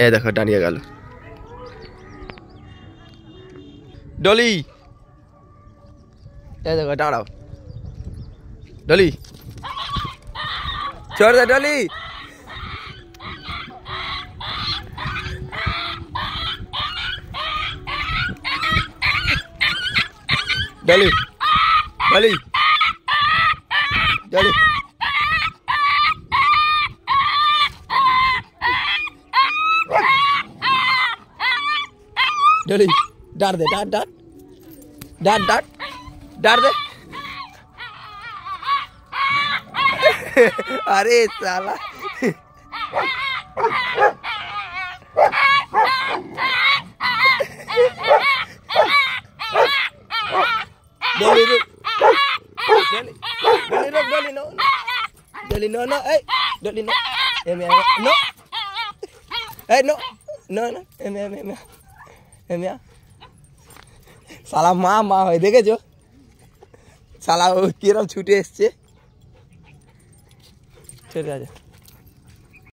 ए देखो डानिया गल डोली ए देखो डाड़ो डोली छोड़ दे डोली डोली डोली डोली डोली डाल दे डाल डाल डाल डाल डाल दे अरे साला डोली रुक डोली डोली रुक डोली नो डोली नो नो ए डोली नो em नो ए नो नो नो em साला मा मा হয় দেখেছো साला কিরম ছুটে এসছে চলে যা